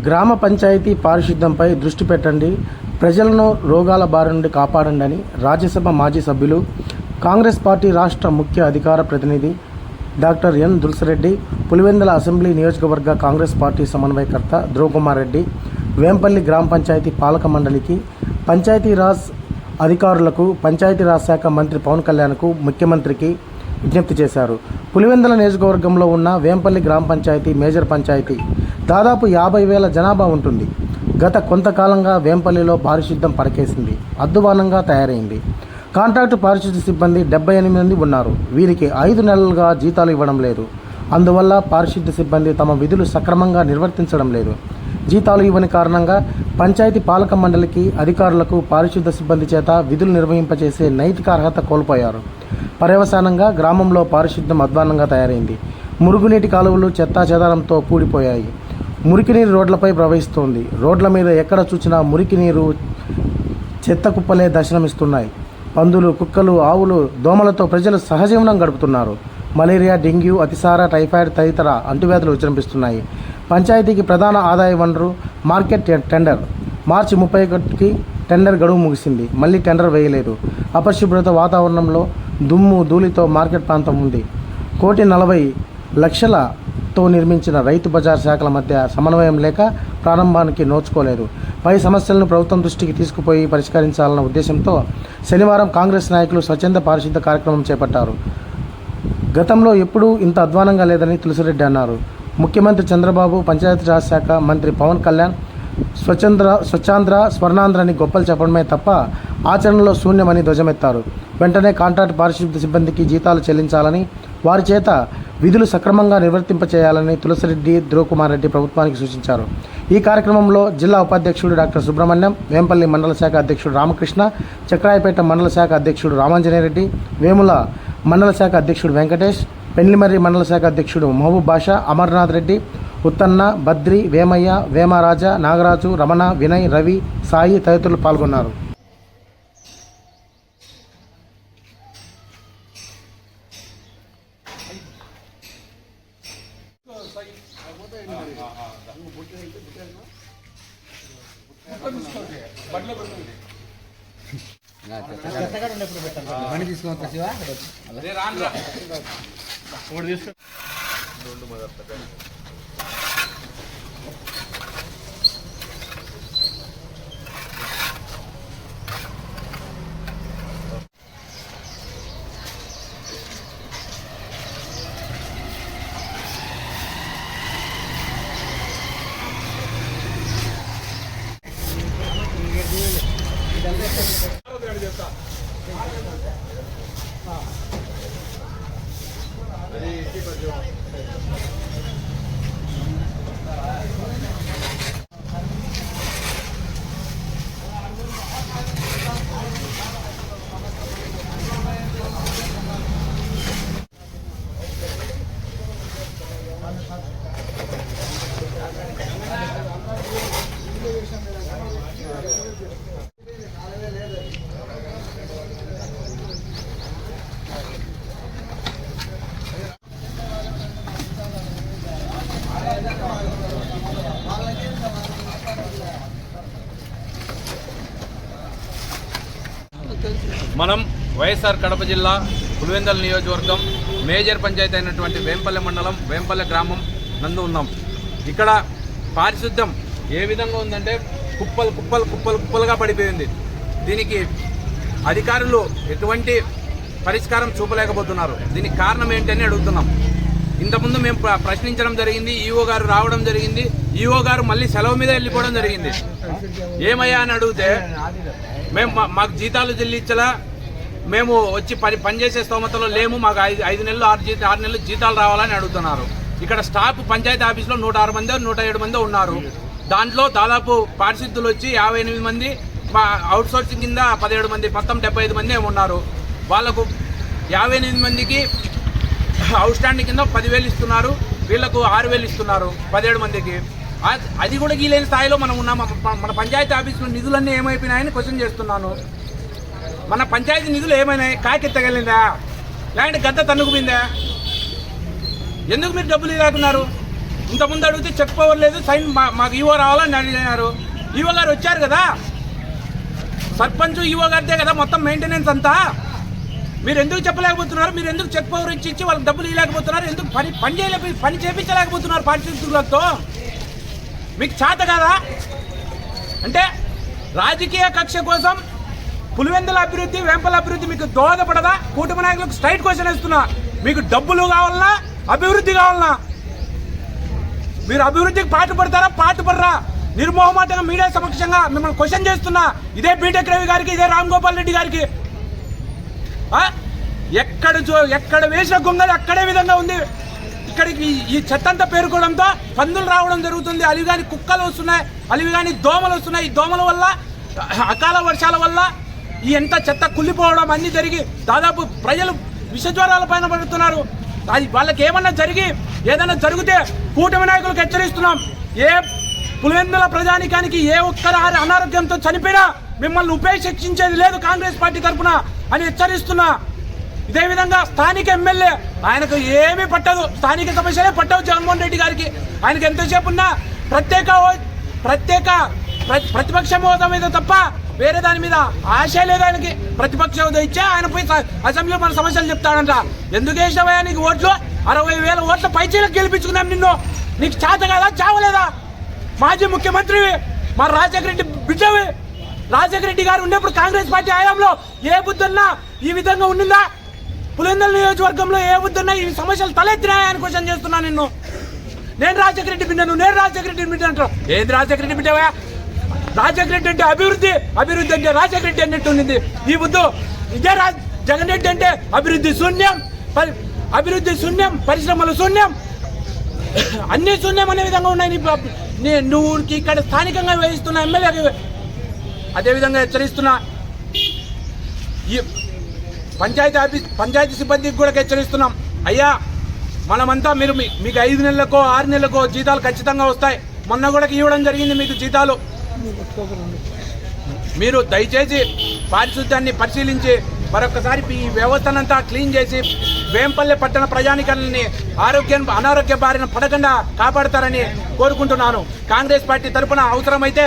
గ్రామ పంచాయతీ పారిశుద్ధ్యంపై దృష్టి పెట్టండి, ప్రజలను రోగాల బారి నుండి కాపాడండి అని రాజ్యసభ మాజీ సభ్యులు, కాంగ్రెస్ పార్టీ రాష్ట్ర ముఖ్య అధికార ప్రతినిధి డాక్టర్ ఎన్ దుల్సిరెడ్డి, పులివెందుల అసెంబ్లీ నియోజకవర్గ కాంగ్రెస్ పార్టీ సమన్వయకర్త ధ్రువకుమార్ రెడ్డి, వేంపల్లి గ్రామ పంచాయతీ పాలక మండలికి, పంచాయతీరాజ్ అధికారులకు, పంచాయతీరాజ్ శాఖ మంత్రి పవన్ కళ్యాణ్కు, ముఖ్యమంత్రికి విజ్ఞప్తి చేశారు. పులివెందుల నియోజకవర్గంలో ఉన్న వేంపల్లి గ్రామ పంచాయతీ మేజర్ పంచాయతీ దాదాపు 50,000 జనాభా ఉంటుంది. గత కొంతకాలంగా వేంపల్లిలో పారిశుద్ధ్యం పరకేసింది, అద్దువానంగా తయారైంది. కాంట్రాక్టు పారిశుద్ధ్య సిబ్బంది 78 మంది ఉన్నారు. వీరికి 5 నెలలుగా జీతాలు ఇవ్వడం లేదు. అందువల్ల పారిశుద్ధ్య సిబ్బంది తమ విధులు సక్రమంగా నిర్వర్తించడం లేదు. జీతాలు ఇవ్వని కారణంగా పంచాయతీ పాలక మండలికి, అధికారులకు పారిశుద్ధ్య సిబ్బంది చేత విధులు నిర్వహింపచేసే నైతిక అర్హత కోల్పోయారు. పర్యవసానంగా గ్రామంలో పారిశుద్ధ్యం అధ్వానంగా తయారైంది. మురుగునీటి కాలువలు చెత్తా చెదారంతో కూడిపోయాయి. మురికి నీరు రోడ్లపై ప్రవహిస్తోంది. రోడ్ల మీద ఎక్కడ చూసినా మురికి నీరు, చెత్త కుప్పలే దర్శనమిస్తున్నాయి. పందులు, కుక్కలు, ఆవులు, దోమలతో ప్రజలు సహజీవనం గడుపుతున్నారు. మలేరియా, డెంగ్యూ, అతిసార, టైఫాయిడ్ తదితర అంటువ్యాధులు విజృంభిస్తున్నాయి. పంచాయతీకి ప్రధాన ఆదాయ వనరు మార్కెట్ టెండర్. మార్చి 31కి టెండర్ గడువు ముగిసింది. మళ్ళీ టెండర్ వేయలేదు. అపరిశుభ్రత వాతావరణంలో దుమ్ము, ధూళితో మార్కెట్ ప్రాంతం ఉంది. 1,40,00,000తో నిర్మించిన రైతు బజార్ శాఖల మధ్య సమన్వయం లేక ప్రారంభానికి నోచుకోలేదు. పై సమస్యలను ప్రభుత్వం దృష్టికి తీసుకుపోయి పరిష్కరించాలన్న ఉద్దేశంతో శనివారం కాంగ్రెస్ నాయకులు స్వచ్ఛంద పారిశుద్ధ్య కార్యక్రమం చేపట్టారు. గతంలో ఎప్పుడూ ఇంత అధ్వానంగా లేదని తులసిరెడ్డి అన్నారు. ముఖ్యమంత్రి చంద్రబాబు, పంచాయతీరాజ్ శాఖ మంత్రి పవన్ కళ్యాణ్ స్వచ్ఛాంధ్ర, స్వర్ణాంధ్రని గొప్పలు చెప్పడమే తప్ప ఆచరణలో శూన్యమని ధ్వజమెత్తారు. వెంటనే కాంట్రాక్ట్ పారిశుద్ధ్య సిబ్బందికి జీతాలు చెల్లించాలని, వారి చేత విధులు సక్రమంగా నిర్వర్తింపచేయాలని తులసిరెడ్డి, ధ్రువకుమార్ రెడ్డి ప్రభుత్వానికి సూచించారు. ఈ కార్యక్రమంలో జిల్లా ఉపాధ్యక్షుడు డాక్టర్ సుబ్రహ్మణ్యం, వేంపల్లి మండల శాఖ అధ్యక్షుడు రామకృష్ణ, చక్రాయపేట మండల శాఖ అధ్యక్షుడు రామాంజనేయరెడ్డి, వేముల మండల శాఖ అధ్యక్షుడు వెంకటేష్, పెండ్లిమర్రి మండల శాఖ అధ్యక్షుడు మహబూబ్ బాషా, అమర్నాథ్ రెడ్డి, ఉత్తన్న, బద్రి, వేమయ్య, వేమరాజా, నాగరాజు, రమణ, వినయ్, రవి, సాయి తదితరులు పాల్గొన్నారు. మనం వైఎస్ఆర్ కడప జిల్లా పులివెందుల నియోజకవర్గం మేజర్ పంచాయతీ అయినటువంటి వేంపల్లి మండలం, వేంపల్లి గ్రామం నందు ఉన్నాం. ఇక్కడ పారిశుద్ధ్యం ఏ విధంగా ఉందంటే కుప్పలుగా పడిపోయింది. దీనికి అధికారులు ఎటువంటి పరిష్కారం చూపలేకపోతున్నారు. దీనికి కారణం ఏంటని అడుగుతున్నాం. ఇంతకుముందు మేము ప్రశ్నించడం జరిగింది, ఈఓ గారు రావడం జరిగింది. ఈఓ గారు మళ్ళీ సెలవు మీద వెళ్ళిపోవడం జరిగింది. ఏమయ్యా అని అడిగితే మాకు జీతాలు చెల్లించలా, మేము వచ్చి పనిచేసే స్తోమతలో లేము, మాకు 5 నెలలు 6 నెలలు జీతాలు రావాలని అడుగుతున్నారు. ఇక్కడ స్టాఫ్ పంచాయతీ ఆఫీస్లో 106 మంది 107 మంది ఉన్నారు. దాంట్లో దాదాపు పారిశుద్ధులు వచ్చి 58 మంది, మా అవుట్ సోర్సింగ్ కింద 17 మంది, మొత్తం 75 మంది ఉన్నారు. వాళ్ళకు 58 మందికి అవుట్ స్టాండింగ్ కింద 10,000 ఇస్తున్నారు, వీళ్లకు 6,000 ఇస్తున్నారు 17 మందికి. అది కూడా గీలేని స్థాయిలో మనం ఉన్నాం. మన పంచాయతీ ఆఫీసులో నిధులన్నీ ఏమైపోయినాయని క్వశ్చన్ చేస్తున్నాను. మన పంచాయతీ నిధులు ఏమైనాయి? కాకెత్తగలిందా లేదంటే గద్ద తన్నుకుపోయిందా? ఎందుకు మీరు డబ్బులు ఇవ్వకున్నారు? ఇంతకుముందు అడిగితే చెక్ పవర్ లేదు, సైన్ మాకు ఈవో రావాలని అడిగినారు. ఈవో గారు వచ్చారు కదా, సర్పంచ్ ఈవో గారిదే కదా మొత్తం మెయింటెనెన్స్ అంతా. మీరు ఎందుకు చెప్పలేకపోతున్నారు? మీరు ఎందుకు చెక్ పవర్ ఇచ్చి వాళ్ళకి డబ్బులు ఇవ్వలేకపోతున్నారు? ఎందుకు పని చేయించలేకపోతున్నారు పారిశుద్ధ్యులతో? మీకు చేత కదా? అంటే రాజకీయ కక్ష కోసం పులివెందుల అభివృద్ధి, వేంపల అభివృద్ధి మీకు దోహదపడదా? కూటమి నాయకులకు స్ట్రైట్ క్వశ్చన్ ఇస్తున్నా. మీకు డబ్బులు కావాలన్నా, అభివృద్ధి కావాలన్నా? మీరు అభివృద్ధికి పాటుపడతారా, పాటుపడరా? నిర్మోహమాటంగా మీడియా సమక్షంగా మిమ్మల్ని క్వశ్చన్ చేస్తున్నా. ఇదే బీటెక్ రవి గారికి, ఇదే రామ్ గోపాల్ రెడ్డి గారికి. ఎక్కడ వేసిన గొంగలు అక్కడే విధంగా ఉంది. ఇక్కడికి ఈ చెత్తంతా పేరుకోవడంతో పందులు రావడం జరుగుతుంది. అలివిగాని కుక్కలు వస్తున్నాయి, అలివిగాని దోమలు వస్తున్నాయి. ఈ దోమల వల్ల, అకాల వర్షాల వల్ల ఈ ఎంత చెత్త కుళ్ళిపోవడం అన్ని జరిగి దాదాపు ప్రజలు విషజ్వరాల పైన పడుతున్నారు. అది వాళ్ళకి ఏమన్నా జరిగి ఏదైనా జరిగితే కూటమి నాయకులకు హెచ్చరిస్తున్నాం. ఏ పులివెందుల ప్రజానికానికి ఏ ఒక్కరు అనారోగ్యంతో చనిపోయినా మిమ్మల్ని ఉపేక్షించేది లేదు కాంగ్రెస్ పార్టీ తరఫున అని హెచ్చరిస్తున్నా. ఇదే విధంగా స్థానిక ఎమ్మెల్యే, ఆయనకు ఏమీ పట్టదు, స్థానిక సమస్యలే పట్టవు జగన్మోహన్ రెడ్డి గారికి. ఆయనకు ఎంతసేపు ఉన్నా ప్రతిపక్ష హోదా మీద తప్ప వేరే దాని మీద ఆశ లేదు ఆయనకి. ప్రతిపక్ష హోదా ఇచ్చే ఆయన పోయి అసెంబ్లీలో మన సమస్యలు చెప్తాడంట. ఎందుకు వేసినవా నీకు ఓట్లు? 60,000 ఓట్ల పైచీలకు గెలిపించుకున్నాం నిన్ను. నీకు చేత కదా, చావలేదా? మాజీ ముఖ్యమంత్రివి, మా రాజశేఖర రెడ్డి బిడ్డవి. రాజశేఖర రెడ్డి గారు ఉన్నప్పుడు కాంగ్రెస్ పార్టీ హయాంలో ఏ బుద్ధన్నా ఈ విధంగా ఉండిందా? పులివెందుల నియోజకవర్గంలో ఏ బుద్ధన్నా ఈ సమస్యలు తలెత్తినాయా అని క్వశ్చన్ చేస్తున్నా నిన్ను. నేను రాజశేఖర రెడ్డి బిడ్డను, నేను రాజశేఖర రెడ్డి బిడ్డ అంటారు. ఏది రాజశేఖర రెడ్డి బిడ్డవా? రాజశేఖర రెడ్డి అంటే అభివృద్ధి, అభివృద్ధి అంటే రాజశేఖర రెడ్డి అన్నట్టు ఉండింది ఈ బుద్ధు. ఇదే జగన్ రెడ్డి అంటే అభివృద్ధి శూన్యం, అభివృద్ధి శూన్యం, పరిశ్రమలు శూన్యం, అన్ని శూన్యం అనే విధంగా ఉన్నాయి. నువ్వు ఇక్కడ స్థానికంగా వేయిస్తున్న ఎమ్మెల్యే. అదేవిధంగా హెచ్చరిస్తున్నా, ఈ పంచాయతీ సిబ్బందికి కూడా హెచ్చరిస్తున్నాం. అయ్యా, మనమంతా మీకు 5 నెలలకో 6 నెలలకో జీతాలు ఖచ్చితంగా వస్తాయి. మొన్న కూడా ఇవ్వడం జరిగింది మీకు జీతాలు. మీరు దయచేసి పారిశుద్ధ్యాన్ని పరిశీలించి మరొకసారి ఈ వ్యవస్థనంతా క్లీన్ చేసి వేంపల్లె పట్టణ ప్రజానికాలని అనారోగ్య బారిన పడకుండా కాపాడతారని కోరుకుంటున్నాను. కాంగ్రెస్ పార్టీ తరఫున అవసరమైతే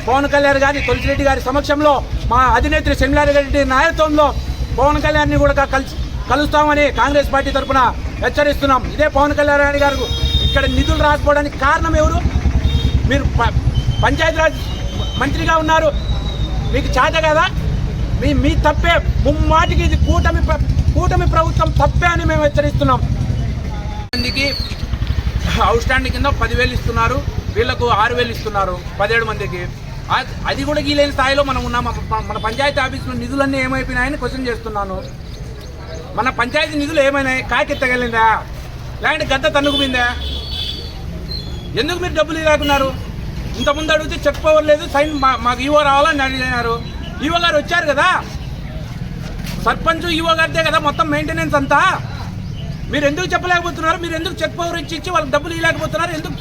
పవన్ కళ్యాణ్ గారి, తులసిరెడ్డి గారి సమక్షంలో మా అధినేత్రి శమిలారెడ్డి నాయకత్వంలో పవన్ కళ్యాణ్ని కూడా కలుస్తామని కాంగ్రెస్ పార్టీ తరఫున హెచ్చరిస్తున్నాం. ఇదే పవన్ కళ్యాణ్ గారు ఇక్కడ నిధులు రాకపోవడానికి కారణం ఎవరు? మీరు పంచాయతీరాజ్ మంత్రిగా ఉన్నారు, మీకు చేత కదా? మీ తప్పే, ముమ్మాటికి ఇది కూటమి ప్రభుత్వం తప్పే అని మేము హెచ్చరిస్తున్నాం. మందికి అవుట్ స్టాండింగ్ కింద 10,000 ఇస్తున్నారు, వీళ్లకు 6,000 ఇస్తున్నారు 17 మందికి. అది కూడా గీలేని స్థాయిలో మనం ఉన్నాం. మన పంచాయతీ ఆఫీసులో నిధులన్నీ ఏమైపోయినాయని క్వశ్చన్ చేస్తున్నాను. మన పంచాయతీ నిధులు ఏమైనాయి? కాకెత్తగలిందా లేదంటే గద్ద తన్నుకుపోయిందా? ఎందుకు మీరు డబ్బులు ఇవ్వకున్నారు? ఇంతకుముందు అడిగితే చెక్ పవర్ లేదు, సైన్ మాకు ఈవో రావాలని అడిగినారు. ఈవో గారు వచ్చారు కదా, సర్పంచ్ ఈవో గారిదే కదా మొత్తం మెయింటెనెన్స్ అంతా. మీరు ఎందుకు చెప్పలేకపోతున్నారు? మీరు ఎందుకు చెక్ పవర్ ఇచ్చి వాళ్ళకి డబ్బులు ఇవ్వలేకపోతున్నారు? ఎందుకు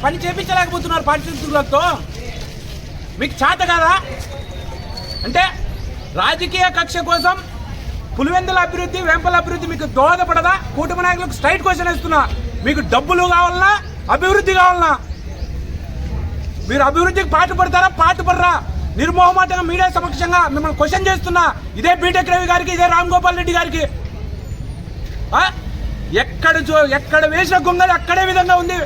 పని చేయించలేకపోతున్నారు పారిశుద్ధ్యులతో? మీకు చేత కదా? అంటే రాజకీయ కక్ష కోసం పులివెందుల అభివృద్ధి, వేంపల అభివృద్ధి మీకు దోహదపడదా? కూటమి నాయకులకు స్ట్రైట్ క్వశ్చన్ ఇస్తున్నా. మీకు డబ్బులు కావాలన్నా, అభివృద్ధి కావాలన్నా? మీరు అభివృద్ధికి పాటుపడతారా, పాటుపడరా? నిర్మోహమాటంగా మీడియా సమక్షంగా మిమ్మల్ని క్వశ్చన్ చేస్తున్నా. ఇదే బీటెక్ రవి గారికి, ఇదే రామ్ గోపాల్ రెడ్డి గారికి. ఎక్కడ వేసిన గొంగలు అక్కడే విధంగా ఉంది.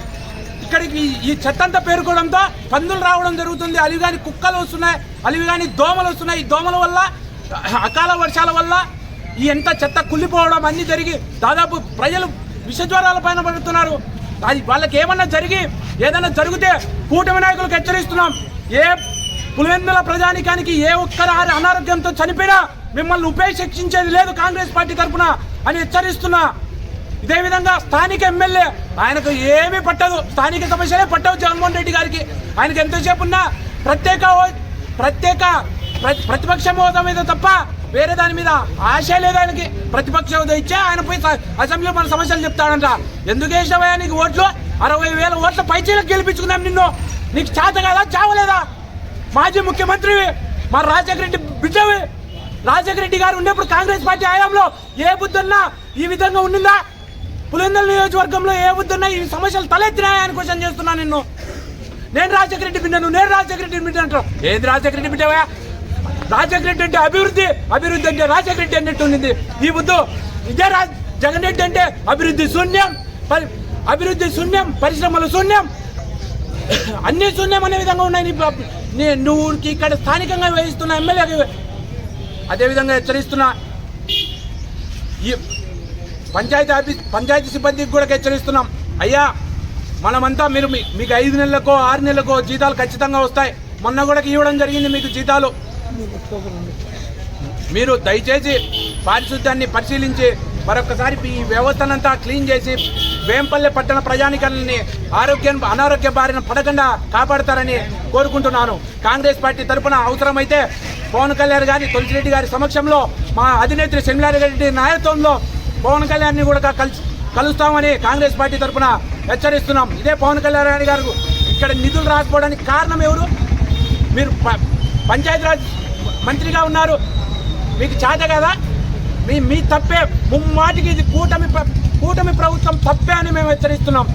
ఇక్కడికి ఈ చెత్తంతా పేరుకోవడంతో పందులు రావడం జరుగుతుంది. అలివిగాని కుక్కలు వస్తున్నాయి, అలివిగాని దోమలు వస్తున్నాయి. ఈ దోమల వల్ల, అకాల వర్షాల వల్ల ఈ ఎంత చెత్త కుళ్ళిపోవడం అన్ని జరిగి దాదాపు ప్రజలు విషజ్వరాల పైన పడుతున్నారు. అది వాళ్ళకి ఏమన్నా జరిగి ఏదైనా జరిగితే కూటమి నాయకులకు హెచ్చరిస్తున్నాం. ఏ పులివెందుల ప్రజానికానికి ఏ ఒక్కరు అనారోగ్యంతో చనిపోయినా మిమ్మల్ని ఉపేక్షించేది లేదు కాంగ్రెస్ పార్టీ తరఫున అని హెచ్చరిస్తున్నా. ఇదే విధంగా స్థానిక ఎమ్మెల్యే, ఆయనకు ఏమీ పట్టదు, స్థానిక సమస్యలే పట్టవు జగన్మోహన్ రెడ్డి గారికి. ఆయనకు ఎంతసేపు ఉన్నా ప్రతిపక్ష హోదా మీద తప్ప వేరే దాని మీద ఆశ లేదు ఆయనకి. ప్రతిపక్ష హోదా ఇచ్చే ఆయన పోయి అసెంబ్లీలో మన సమస్యలు చెప్తాడంట. ఎందుకు వేసినవా నీకు ఓట్లు? 60,000 ఓట్ల పైచీలకు గెలిపించుకున్నాం నిన్ను. నీకు చేత కదా, చావలేదా? మాజీ ముఖ్యమంత్రివి, మా రాజశేఖర రెడ్డి బిడ్డవి. రాజశేఖర రెడ్డి గారు ఉన్నప్పుడు కాంగ్రెస్ పార్టీ హయాంలో ఏ బుద్ధన్నా ఈ విధంగా ఉండిందా? పులివెందుల నియోజకవర్గంలో ఏ వద్దున్నా ఈ సమస్యలు తలెత్తినాయని క్వశ్చన్ చేస్తున్నా నిన్ను. నేను రాజశేఖర రెడ్డి బిడ్డ, నేను రాజశేఖర రెడ్డి బిడ్డ అంటావు. ఏది రాజశేఖర రెడ్డి బిడ్డవా? రాజశేఖర రెడ్డి అంటే అభివృద్ధి, అభివృద్ధి అంటే రాజశేఖర రెడ్డి అన్నట్టు ఉంది ఈ బుద్ధు. ఇదే జగన్ రెడ్డి అంటే అభివృద్ధి శూన్యం, అభివృద్ధి శూన్యం, పరిశ్రమలు శూన్యం, అన్ని శూన్యం అనే విధంగా ఉన్నాయి. నువ్వు ఇక్కడ స్థానికంగా వేయిస్తున్న ఎమ్మెల్యే అదేవిధంగా హెచ్చరిస్తున్నా. ఈ పంచాయతీ సిబ్బందికి కూడా హెచ్చరిస్తున్నాం. అయ్యా మనమంతా మీకు 5 నెలలకో 6 నెలలకో జీతాలు ఖచ్చితంగా వస్తాయి. మొన్న కూడా ఇవ్వడం జరిగింది మీకు జీతాలు. మీరు దయచేసి పారిశుద్ధ్యాన్ని పరిశీలించి మరొకసారి ఈ వ్యవస్థనంతా క్లీన్ చేసి వేంపల్లె పట్టణ ప్రజానికాన్ని అనారోగ్య బారిన పడకుండా కాపాడతారని కోరుకుంటున్నాను. కాంగ్రెస్ పార్టీ తరఫున అవసరమైతే పవన్ కళ్యాణ్ గారి, తులసిరెడ్డి గారి సమక్షంలో మా అధినేత్రి షర్మిలారెడ్డి నాయకత్వంలో పవన్ కళ్యాణ్ని కూడా కలుస్తామని కాంగ్రెస్ పార్టీ తరఫున హెచ్చరిస్తున్నాం. ఇదే పవన్ కళ్యాణ్ గారు ఇక్కడ నిధులు రాకపోవడానికి కారణం ఎవరు? మీరు పంచాయతీరాజ్ మంత్రిగా ఉన్నారు, మీకు చేత కదా? మీ తప్పే, ముమ్మాటికి ఇది కూటమి ప్రభుత్వం తప్పే అని మేము హెచ్చరిస్తున్నాం.